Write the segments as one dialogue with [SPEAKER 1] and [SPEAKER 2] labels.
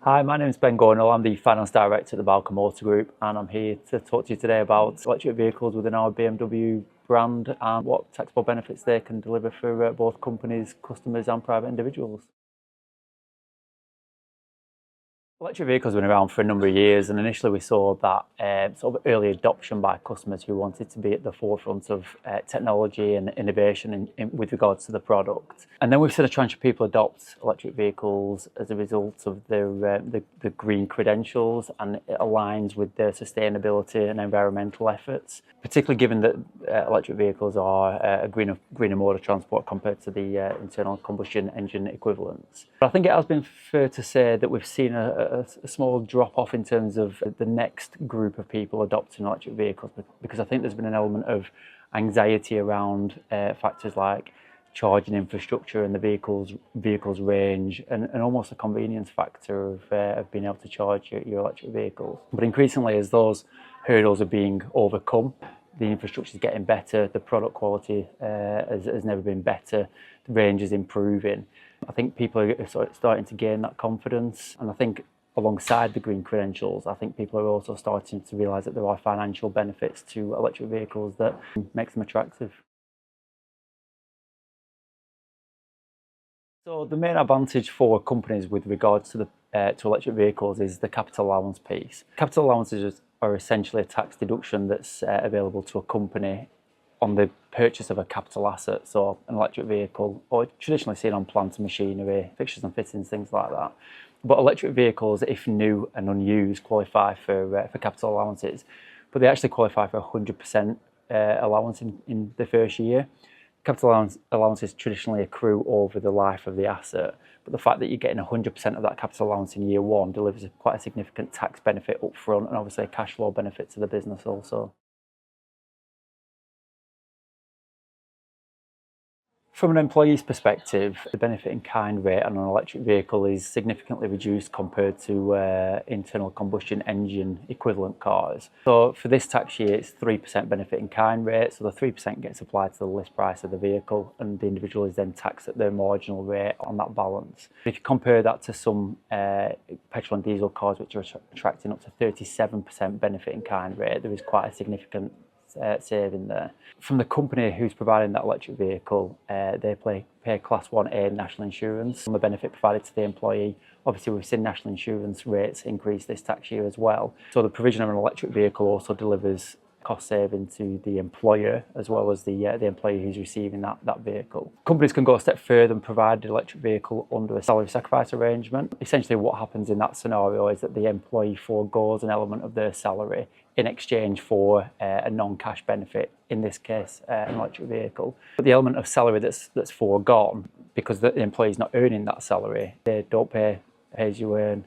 [SPEAKER 1] Hi, my name is Ben Gornall. I'm the Finance Director at the Bowker Motor Group, and I'm here to talk to you today about electric vehicles within our BMW brand and what taxable benefits they can deliver for both companies, customers and private individuals. Electric vehicles have been around for a number of years, and initially we saw that sort of early adoption by customers who wanted to be at the forefront of technology and innovation with regards to the product. And then we've seen a tranche of people adopt electric vehicles as a result of the green credentials, and it aligns with their sustainability and environmental efforts, particularly given that electric vehicles are a greener mode of transport compared to the internal combustion engine equivalents. But I think it has been fair to say that we've seen a small drop off in terms of the next group of people adopting electric vehicles, because I think there's been an element of anxiety around factors like charging infrastructure and the vehicle's range, and almost a convenience factor of being able to charge your electric vehicles. But increasingly, as those hurdles are being overcome, the infrastructure is getting better, the product quality has never been better, the range is improving. I think people are sort of starting to gain that confidence, and I think alongside the green credentials, I think people are also starting to realise that there are financial benefits to electric vehicles that makes them attractive. So the main advantage for companies with regards to to electric vehicles is the capital allowance piece. Capital allowances are essentially a tax deduction that's available to a company on the purchase of a capital asset, so an electric vehicle, or traditionally seen on plant and machinery, fixtures and fittings, things like that. But electric vehicles, if new and unused, qualify for capital allowances, but they actually qualify for 100% allowance in the first year. Capital allowances traditionally accrue over the life of the asset, but the fact that you're getting 100% of that capital allowance in year one delivers quite a significant tax benefit up front, and obviously a cash flow benefit to the business also. From an employee's perspective, the benefit in kind rate on an electric vehicle is significantly reduced compared to internal combustion engine equivalent cars. So for this tax year, it's 3% benefit in kind rate, so the 3% gets applied to the list price of the vehicle, and the individual is then taxed at their marginal rate on that balance. If you compare that to some petrol and diesel cars, which are attracting up to 37% benefit in kind rate, there is quite a significant saving there. From the company who's providing that electric vehicle, they pay Class 1A national insurance on the benefit provided to the employee. Obviously, we've seen national insurance rates increase this tax year as well. So the provision of an electric vehicle also delivers cost saving to the employer as well as the employee who's receiving that vehicle. Companies can go a step further and provide the electric vehicle under a salary sacrifice arrangement. Essentially what happens in that scenario is that the employee forgoes an element of their salary in exchange for a non-cash benefit, in this case an electric vehicle. But the element of salary that's foregone, because the employee is not earning that salary, they don't pay as-you-earn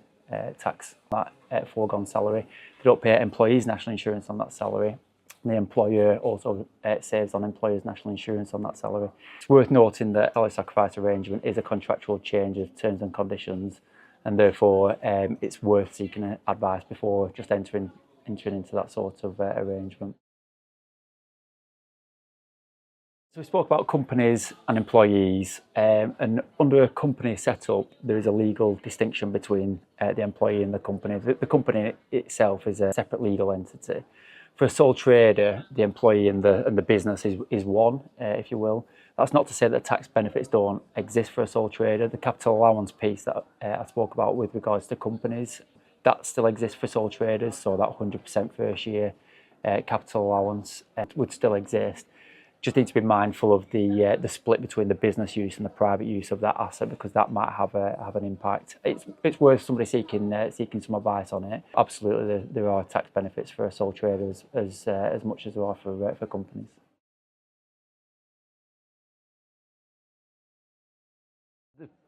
[SPEAKER 1] tax on that foregone salary. They don't pay employees' national insurance on that salary. The employer also saves on employers' national insurance on that salary. It's worth noting that salary sacrifice arrangement is a contractual change of terms and conditions, and therefore it's worth seeking advice before just entering into that sort of arrangement. So we spoke about companies and employees, and under a company setup, there is a legal distinction between the employee and the company. The company itself is a separate legal entity. For a sole trader, the employee and the business is one, if you will. That's not to say that tax benefits don't exist for a sole trader. The capital allowance piece that I spoke about with regards to companies, that still exists for sole traders, so that 100% first year capital allowance would still exist. Just need to be mindful of the split between the business use and the private use of that asset, because that might have an impact. It's worth somebody seeking some advice on it. Absolutely, there are tax benefits for sole traders as much as there are for companies.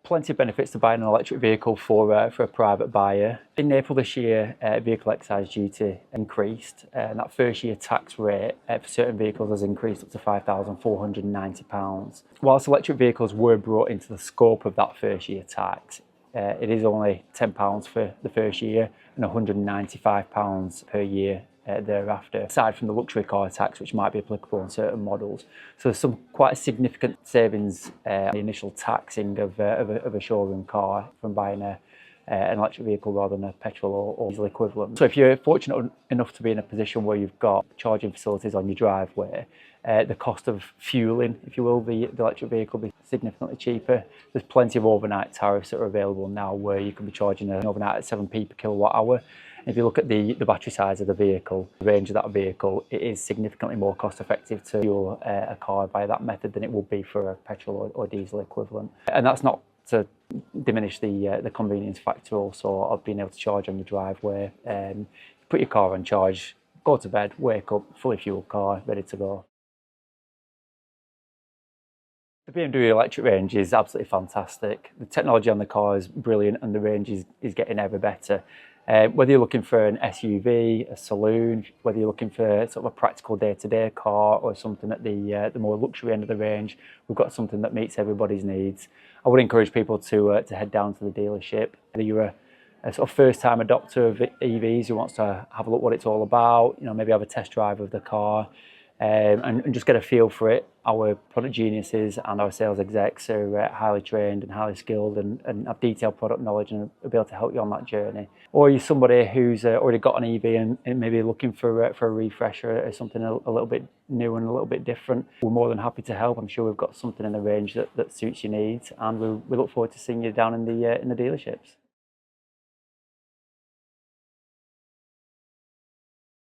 [SPEAKER 1] Plenty of benefits to buying an electric vehicle for a private buyer. In April this year, vehicle excise duty increased, and that first year tax rate for certain vehicles has increased up to £5,490. Whilst electric vehicles were brought into the scope of that first year tax, it is only £10 for the first year and £195 per year thereafter, aside from the luxury car tax, which might be applicable on certain models. So there's some quite significant savings in the initial taxing of a showroom car from buying a an electric vehicle rather than a petrol or diesel equivalent. So if you're fortunate enough to be in a position where you've got charging facilities on your driveway, the cost of fueling, if you will, the electric vehicle will be significantly cheaper. There's plenty of overnight tariffs that are available now where you can be charging an overnight at 7p per kilowatt hour. If you look at the battery size of the vehicle, the range of that vehicle, it is significantly more cost effective to fuel a car by that method than it would be for a petrol or diesel equivalent. And that's not to diminish the convenience factor also of being able to charge on your driveway. Put your car on charge, go to bed, wake up, fully fueled car, ready to go. The BMW electric range is absolutely fantastic. The technology on the car is brilliant and the range is getting ever better. Whether you're looking for an SUV, a saloon, whether you're looking for sort of a practical day-to-day car or something at the more luxury end of the range, we've got something that meets everybody's needs. I would encourage people to head down to the dealership. Whether you're a sort of first-time adopter of EVs who wants to have a look what it's all about, maybe have a test drive of the car, and just get a feel for it. Our product geniuses and our sales execs are highly trained and highly skilled and have detailed product knowledge and will be able to help you on that journey. Or you're somebody who's already got an EV and maybe looking for a refresher or something a little bit new and a little bit different. We're more than happy to help. I'm sure we've got something in the range that suits your needs, and we look forward to seeing you down in the dealerships.